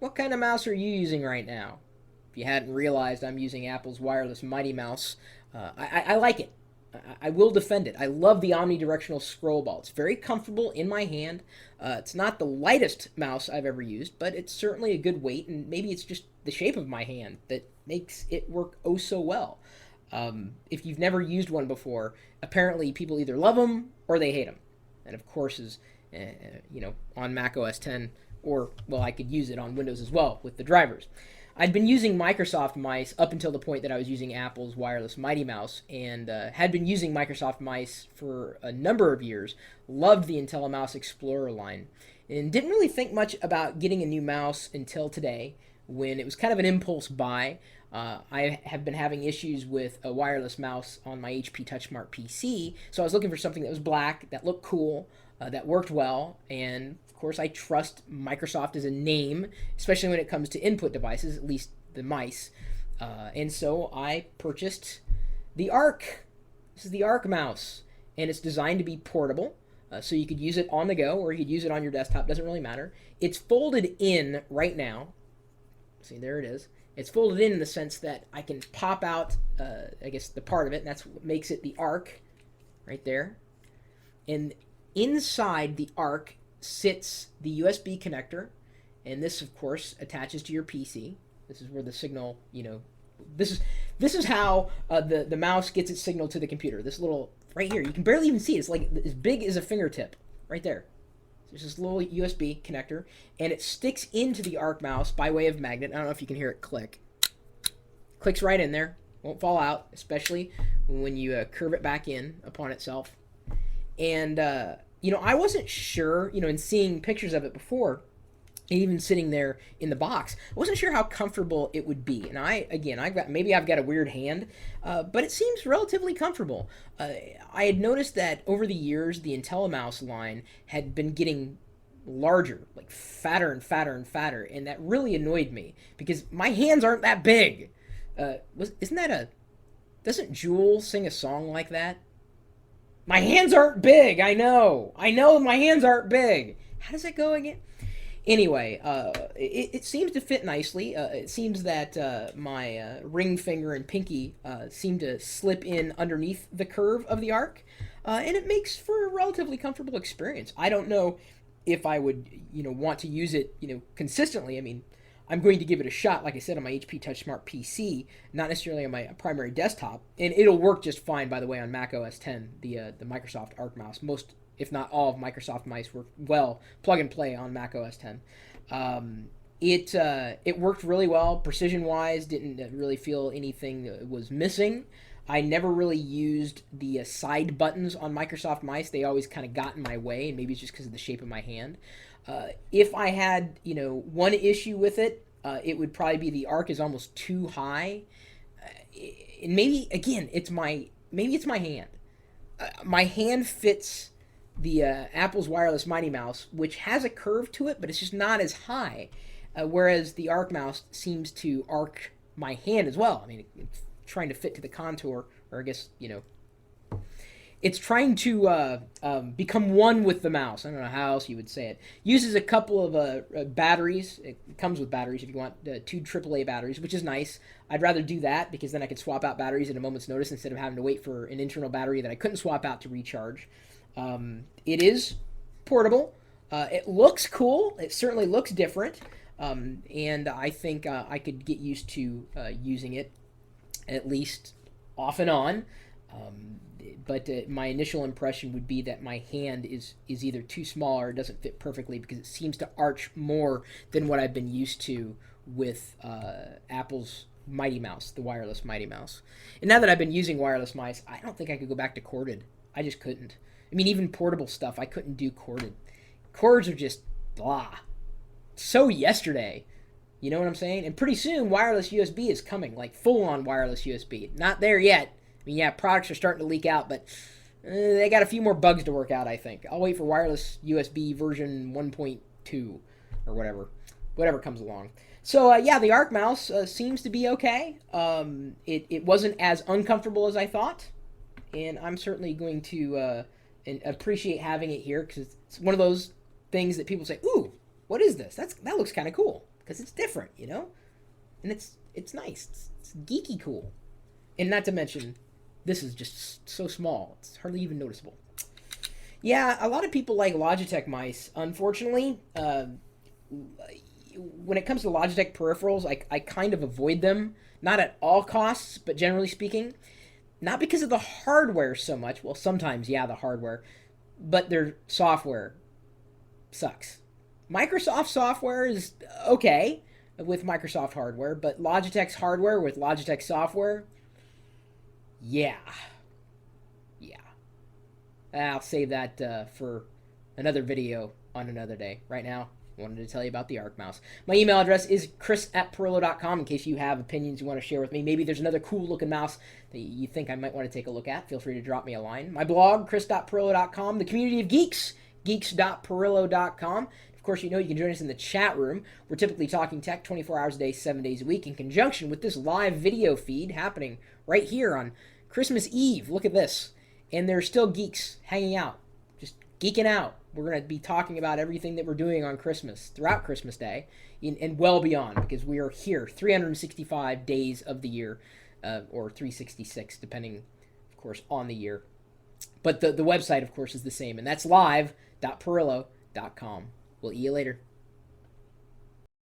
what kind of mouse are you using right now? If you hadn't realized, I'm using Apple's wireless Mighty Mouse. I like it. I will defend it. I love the omnidirectional scroll ball. It's very comfortable in my hand. It's not the lightest mouse I've ever used, but it's certainly a good weight, and maybe it's just the shape of my hand that makes it work oh so well. If you've never used one before, apparently people either love them or they hate them. And of course, is on Mac OS 10, or well, I could use it on Windows as well with the drivers. I'd been using Microsoft mice up until the point that I was using Apple's wireless Mighty Mouse, and had been using Microsoft mice for a number of years. Loved the IntelliMouse Explorer line, and didn't really think much about getting a new mouse until today, when it was kind of an impulse buy. I have been having issues with a wireless mouse on my HP TouchSmart PC, so I was looking for something that was black, that looked cool, that worked well, and of course I trust Microsoft as a name, especially when it comes to input devices, at least the mice. And so I purchased the Arc. This is the Arc mouse, and it's designed to be portable, so you could use it on the go or you could use it on your desktop, doesn't really matter. It's folded in right now. See, there it is. It's folded in the sense that I can pop out, I guess, the part of it, and that's what makes it the Arc, right there. And inside the Arc sits the USB connector, and this, of course, attaches to your PC. This is where the signal, this is how the mouse gets its signal to the computer. This little, right here, you can barely even see it. It's like as big as a fingertip, right there. There's this little USB connector, and it sticks into the Arc mouse by way of magnet. I don't know if you can hear it click. Clicks right in there. Won't fall out, especially when you curve it back in upon itself. And, I wasn't sure, in seeing pictures of it before, even sitting there in the box, I wasn't sure how comfortable it would be. And I've got a weird hand, but it seems relatively comfortable. I had noticed that over the years, the IntelliMouse line had been getting larger, like fatter and fatter and fatter, and that really annoyed me because my hands aren't that big. Doesn't Jewel sing a song like that? My hands aren't big. I know my hands aren't big. How does it go again? Anyway, it seems to fit nicely. It seems that my ring finger and pinky seem to slip in underneath the curve of the Arc, and it makes for a relatively comfortable experience. I don't know if I would, want to use it, consistently. I mean, I'm going to give it a shot, like I said, on my HP TouchSmart PC, not necessarily on my primary desktop, and it'll work just fine, by the way, on Mac OS 10, the Microsoft Arc mouse. Most, if not all, of Microsoft mice work well, plug and play on Mac OS 10. It worked really well, precision-wise, didn't really feel anything was missing. I never really used the side buttons on Microsoft mice. They always kind of got in my way, and maybe it's just because of the shape of my hand. If I had, one issue with it, it would probably be the Arc is almost too high. And maybe, again, it's my hand. My hand fits the Apple's wireless Mighty Mouse, which has a curve to it, but it's just not as high. Whereas the Arc mouse seems to arc my hand as well. I mean, it's trying to fit to the contour, or I guess, it's trying to become one with the mouse. I don't know how else you would say it. Uses a couple of batteries. It comes with batteries if you want two AAA batteries, which is nice. I'd rather do that because then I could swap out batteries at a moment's notice instead of having to wait for an internal battery that I couldn't swap out to recharge. It is portable. It looks cool. It certainly looks different. And I think I could get used to using it at least off and on. But my initial impression would be that my hand is either too small or doesn't fit perfectly because it seems to arch more than what I've been used to with Apple's Mighty Mouse, the wireless Mighty Mouse. And now that I've been using wireless mice, I don't think I could go back to corded. I just couldn't. I mean, even portable stuff, I couldn't do corded. Cords are just blah. So yesterday. You know what I'm saying? And pretty soon, wireless USB is coming, like full-on wireless USB. Not there yet. I mean, yeah, products are starting to leak out, but they got a few more bugs to work out, I think. I'll wait for wireless USB version 1.2 or whatever comes along. So, yeah, the Arc mouse seems to be okay. It wasn't as uncomfortable as I thought, and I'm certainly going to appreciate having it here because it's one of those things that people say, ooh, what is this? That looks kind of cool. because it's different, you know, and it's nice. It's geeky cool, and not to mention, this is just so small. It's hardly even noticeable. Yeah, a lot of people like Logitech mice. Unfortunately, when it comes to Logitech peripherals, I kind of avoid them. Not at all costs, but generally speaking, not because of the hardware so much. Well, sometimes, yeah, the hardware, but their software sucks. Microsoft software is okay with Microsoft hardware, but Logitech's hardware with Logitech software, yeah, yeah. I'll save that for another video on another day. Right now, I wanted to tell you about the Arc Mouse. My email address is chris@perillo.com in case you have opinions you want to share with me. Maybe there's another cool looking mouse that you think I might want to take a look at. Feel free to drop me a line. My blog, chris.perillo.com. The community of geeks, geeks.perillo.com. Of course, you know you can join us in the chat room. We're typically talking tech 24 hours a day, 7 days a week, in conjunction with this live video feed happening right here on Christmas Eve. Look at this. And there's still geeks hanging out, just geeking out. We're going to be talking about everything that we're doing on Christmas, throughout Christmas Day, and well beyond, because we are here 365 days of the year, or 366, depending, of course, on the year. But the website, of course, is the same, and that's live.perillo.com. We'll see you later.